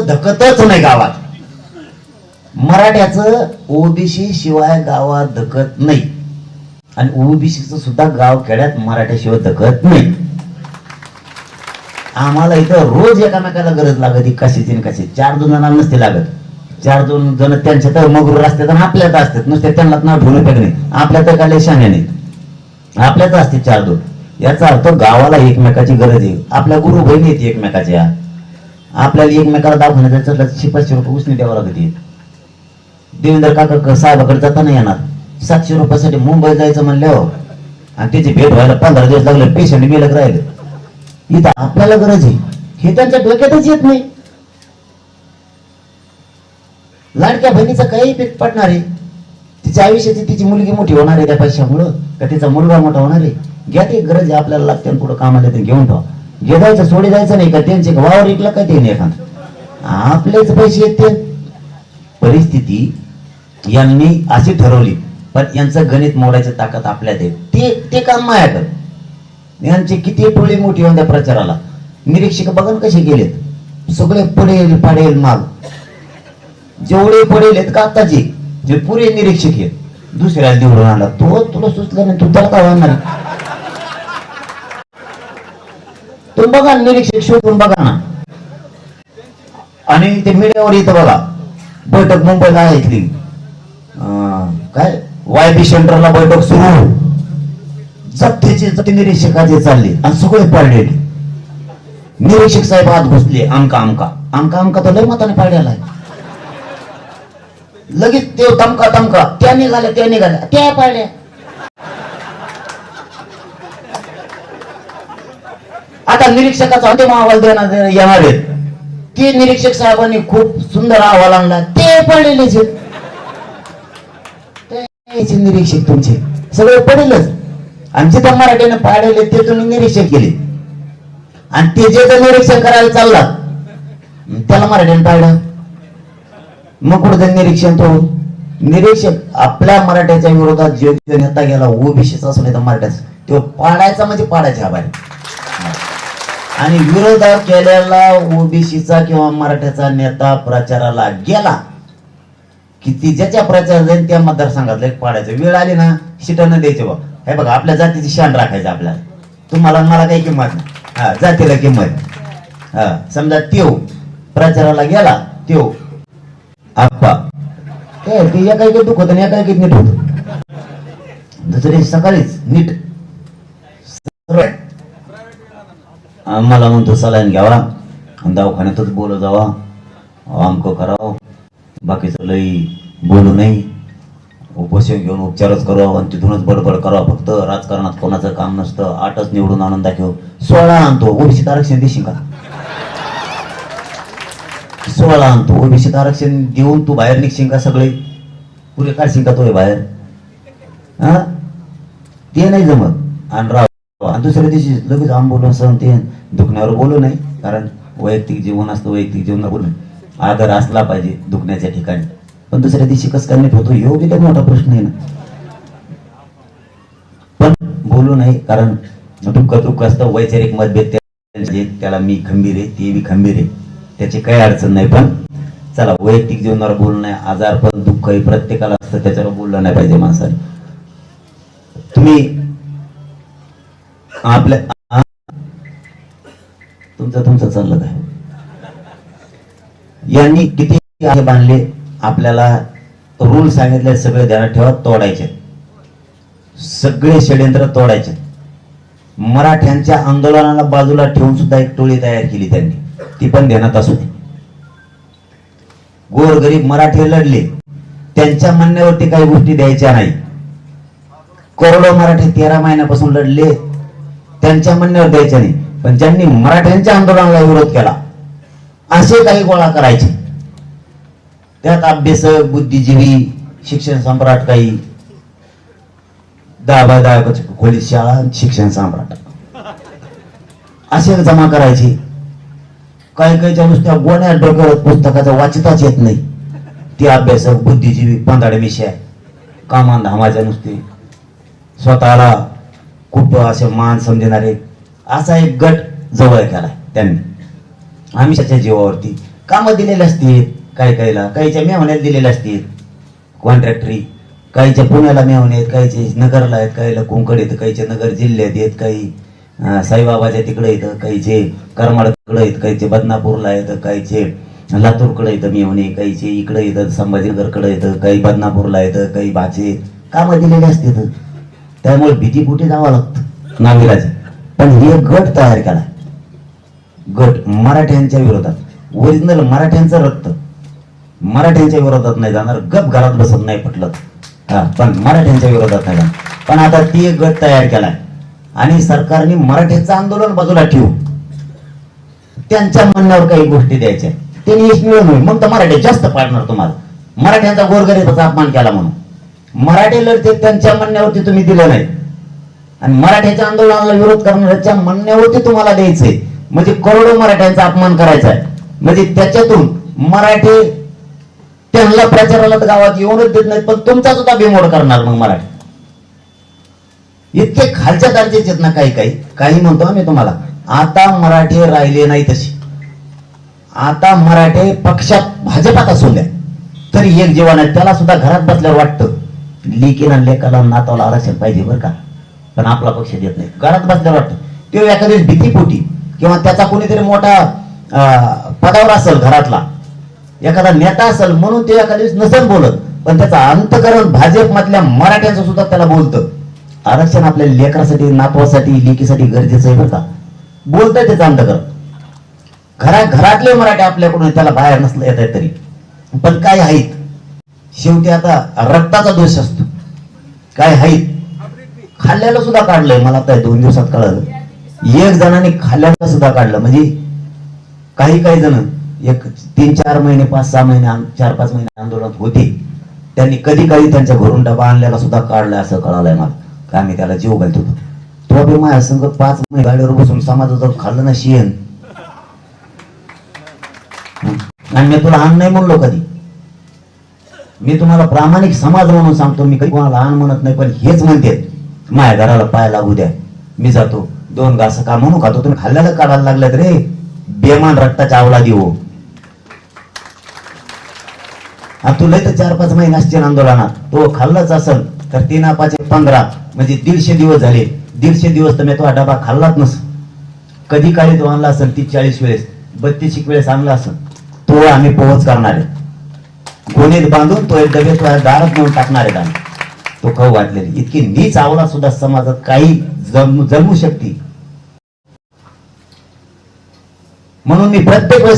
धकतच नाही गावात. मराठ्याचं ओबीसी शिवाय गावात धकत नाही आणि ओबीसीचं सुद्धा गाव खेड्यात मराठ्याशिवाय धकत नाही. आम्हाला इथं रोज एकामेकाला गरज लागत, कशाची कशी. 4 जणांना नसते लागत. 4 जण त्यांच्या तर मगरूर असतात आणि आपल्यात असतात. नुसते त्यांना नाव ठेवून पेक नाही. आपल्या तर काय शाने नाही, आपल्यात असते 4 याचा अर्थ गावाला एकमेकाची गरज आहे. आपल्या गुरु बहिणी येते एकमेकाच्या. आपल्याला एकमेकाला दवाखान्यात जायचं 500 रुपये उसने द्यावं लागते. देवेंद्र काका साहेबाकडे जाताना येणार 700 रुपयासाठी मुंबई जायचं म्हणल्यावर आणि त्याची भेट व्हायला 15 दिवस लागले. पेशंट मेलक राहिले. इथं आपल्याला गरज आहे हे त्यांच्या डोक्यातच येत नाही. लाडक्या बहिणीचं काही पीक पडणार आहे. तिच्या आयुष्याची तिची मुलगी मोठी होणार आहे त्या पैशामुळं, का तिचा मुलगा मोठा होणार आहे. घ्या ती गरज आहे आपल्याला लागते आणि पुढे कामाला ते घेऊन ठेवा. घेवायचं सोडी जायचं नाही का. त्यांचे वावर ऐकलं काय ते नाही एखादं आपलेच पैसे येते. परिस्थिती यांनी अशी ठरवली पण यांचं गणित मोडायची ताकद आपल्यात आहे. ते काम माया कर. यांची किती टोळी मोठी होऊन त्या प्रचाराला. निरीक्षक बघन कसे गेलेत. सगळे पडेल पाडेल माग जेवढे पडेल आहेत का आत्ताचे जे पुरे निरीक्षक आहेत. दुसऱ्याला निवडून आला तो तुला सुचलं नाही, तू त्याला काय होणार. तुम्ही बघा निरीक्षक शोधून बघा ना. आणि ते मीडियावर येतं बघा. बैठक मुंबईला आहे इथली काय YB सेंटरला बैठक सुरू. जप्तीचे निरीक्षकाचे चालले आणि सगळे पाडलेले. निरीक्षक साहेब आत घुसले. आमका तो लय मताने पाड्याला आहे. लगेच ते तमका त्या निघाल्या त्या पाडल्या. आता निरीक्षकाचा अंतिम अहवाल देणार येणार आहेत. ते निरीक्षक साहेबांनी खूप सुंदर अहवाल आणला. ते पडलेलेच निरीक्षक तुमचे सगळे पडेलच. आणि जिथं मराठीने पाडले ते तुम्ही निरीक्षक केले आणि ते जे निरीक्षण करायला चालला त्याला मराठीने पाडलं. मग कुठे निरीक्षण तो निरीक्षक आपल्या मराठ्याच्या विरोधात जो नेता गेला ओबीसीचा असं नाही तर मराठ्याचा तो पाडायचा म्हणजे पाडायच्या बाहेर. आणि विरोधात केलेला ओबीसीचा किंवा मराठ्याचा नेता प्रचाराला गेला की ती ज्याच्या प्रचार जाईल त्या मतदारसंघातला एक पाडायचं. वेळ आली ना शिटानं द्यायचे बा. हे बघा आपल्या जातीची शान राखायचं आपल्याला. तुम्हाला मला काही किंमत नाही. हा जातीला किंमत. हा समजा त्यो प्रचाराला गेला त्यो आप्पा ते एका एक दुखत आणि एका एक नीट होत. दुसरे सकाळीच नीट मला म्हणतो सलाईन घ्यावा दवाखान्यातच बोलू जावा आमक करावं बाकीचं लई बोलू नाही. उपोषण घेऊन उपचारच करावं आणि तिथूनच बडबड करावं. फक्त राजकारणात कोणाचं काम नसतं. 8च निवडून आणून दाखव. 16 आणतो. ओबीसी आरक्षण देशील का. 16 आणतो. ओबीसी आरक्षण देऊन तू बाहेर निघशील का. सगळे पुरे काढशील का तो बाहेर. हा ते नाही जमत. आणि राव आणि दुसऱ्या दिवशी लगेच बोलून सण ते दुखण्यावर बोलू नाही. कारण वैयक्तिक जीवन असतं. वैयक्तिक जीवनावर बोलू आदर असला पाहिजे दुखण्याच्या ठिकाणी. पण दुसऱ्या दिवशी कसं काय नीट होतो ह्यो बी लय मोठा प्रश्न आहे ना. पण बोलू नाही कारण दुःख असतं. वैचारिक मतभेद त्याला मी खंबीर आहे ते बी खंबीर आहे. त्याची काही अडचण नाही. पण चला वैयक्तिक जीवनावर बोलू नाही. आजार पण दुःख हे प्रत्येकाला असतं. त्याच्यावर बोललं नाही पाहिजे माणसाने. तुम्ही आपल्या तुमचं चाललं काय. यांनी किती आहे बांधले. आपल्याला रूल सांगितले सगळे ध्यानात ठेवा. तोडायचे सगळे षड्यंत्र तोडायचे. मराठ्यांच्या आंदोलनाला बाजूला ठेवून सुद्धा एक टोळी तयार केली त्यांनी. ती पण ध्यानात असू दे. गोरगरीब मराठी लढले. त्यांच्या म्हणण्यावरती काही गोष्टी द्यायच्या नाही. करोडो मराठी 13 महिन्यापासून लढले. त्यांच्या म्हणण्यावर द्यायच्या नाही. पण ज्यांनी मराठ्यांच्या आंदोलनाला विरोध केला असे काही गोळा करायचे. त्यात अभ्यासक बुद्धिजीवी शिक्षण सम्राट काही 10 बाय 10 खोलीत शाळा शिक्षण सम्राट असे जमा करायचे. काही काहीच्या नुसत्या गोण्या डोक्यावर पुस्तकाचा वाचिताच येत नाही. ते अभ्यासक बुद्धिजीवी 15 विषय कामान धामाच्या नुसते स्वतःला खूप असे मान समजणारे असा एक गट जवळ केला त्यांनी. आमिषाच्या जीवावरती कामं दिलेले असतील काही काहीला, काहीच्या मेहण्यात दिलेल्या असतील कॉन्ट्रॅक्टरी, काहीच्या पुण्याला मेहून आहेत, काहीचे नगरला आहेत, काहीला कोंकण येतं, काहीचे नगर जिल्ह्यात आहेत, काही साईबाबाच्या तिकडे येतं, काहीचे करमाळकडे आहेत, काहीचे बदनापूरला येतं, काहीचे लातूरकडे येतं मेहणे, काहीचे इकडे येतं संभाजीनगरकडे येतं, काही बदनापूरला येतं, काही भाचे कामं दिलेले असतात. त्यामुळे भीतीपोटी जावं लागतं नाविलाचे. पण हे गट तयार केला, गट मराठ्यांच्या विरोधात, ओरिजिनल मराठ्यांचं रक्त मराठ्यांच्या विरोधात नाही जाणार, गप घरात बसत नाही पटलं हा, पण मराठ्यांच्या विरोधात नाही जाणार. पण आता ती एक गट तयार केलाय आणि सरकारने मराठ्यांचं आंदोलन बाजूला ठेवू, त्यांच्या म्हणण्यावर काही गोष्टी द्यायच्या, त्यांनी यश मिळवून होईल, मग तर मराठी जास्त पाडणार तुम्हाला. मराठ्यांचा गोरगरिबाचा अपमान केला म्हणून मराठी लढते, त्यांच्या म्हणण्यावरती तुम्ही दिलं नाही आणि मराठ्याच्या आंदोलनाला विरोध करणाऱ्याच्या म्हणण्यावरती तुम्हाला द्यायचंय, म्हणजे करोडो मराठ्यांचा अपमान करायचा आहे. म्हणजे त्याच्यातून मराठी त्यांना प्रचाराला तर गावात येऊनच देत नाहीत, पण तुमचा सुद्धा बेमोड करणार मग मराठी. इतके खालच्या दर्जाचे आहेत ना काही म्हणतो आम्ही तुम्हाला. आता मराठी राहिले नाही तशी, आता मराठी पक्षात भाजपात असू द्या तरी एक जीवन आहे, त्याला सुद्धा घरात बसल्यावर वाटतं लिकीला लेकाला नाताला आरक्षण पाहिजे बरं का, पण आपला पक्ष देत नाही. घरात बसल्यावर वाटतं तो एखाद्या भीतीपोटी किंवा त्याचा कोणीतरी मोठा पदावर असेल, घरातला एखादा नेता असेल म्हणून ते एखाद्या दिवस नसेल बोलत, पण त्याचा अंतकरण भाजप मधल्या मराठ्यांचं सुद्धा त्याला बोलतं. आरक्षण आपल्या लेकरासाठी, नातवासाठी, लेकीसाठी गरजेचं आहे बरं का, बोलतंय त्याचं अंतकरण. घरातले मराठी आपल्याकडून त्याला बाहेर नसलं येत आहे तरी, पण काय आहेत शेवटी आता रक्ताचा दोष असतो. काय आहेत खाल्ल्याला सुद्धा काढलंय, मला आता 2 दिवसात कळलं. एक जणांनी खाल्ल्याला सुद्धा काढलं, म्हणजे काही जण एक 3-4 महिने 5-6 महिने 4-5 महिने आंदोलनात होते, त्यांनी कधी त्यांच्या घरून डबा आणल्याला सुद्धा काढलाय असं कळालंय मला. का आम्ही त्याला जीव घालत होतो. तो बी माझ्या संग 5 महिने गाडीवर बसून समाजाचं खाल्लं ना शेण, आणि मी तुला आण नाही म्हणलो कधी. मी तुम्हाला प्रामाणिक समाज म्हणून सांगतो, मी कधी कोणाला आण म्हणत नाही, पण हेच म्हणते माझ्या घराला पाय लागू द्या, मी जातो 2 घास का म्हणून खातो, तुम्ही खाल्ल्याला काढायला लागलात रे बेमान रक्ताच्या आवला देऊ. तुला तर 4-5 महिने असतील आंदोलनात, तो खाल्लाच असेल तर 3-5-15 म्हणजे 150 दिवस झाले. 150 दिवस तर मी तो डबा खाल्लाच नस. कधी काळी तो आणला असेल 30-40 वेळेस, 32 वेळेस आणला असेल, तो आम्ही पोहोच करणार आहे. गोणीत बांधून तो एक डबे तो दारात नेऊन टाकणार आहे. तो खाऊ घातलेली इतकी नीच आवला सुद्धा समाजात काही जन्मू शकते. म्हणून मी प्रत्येक वेळेस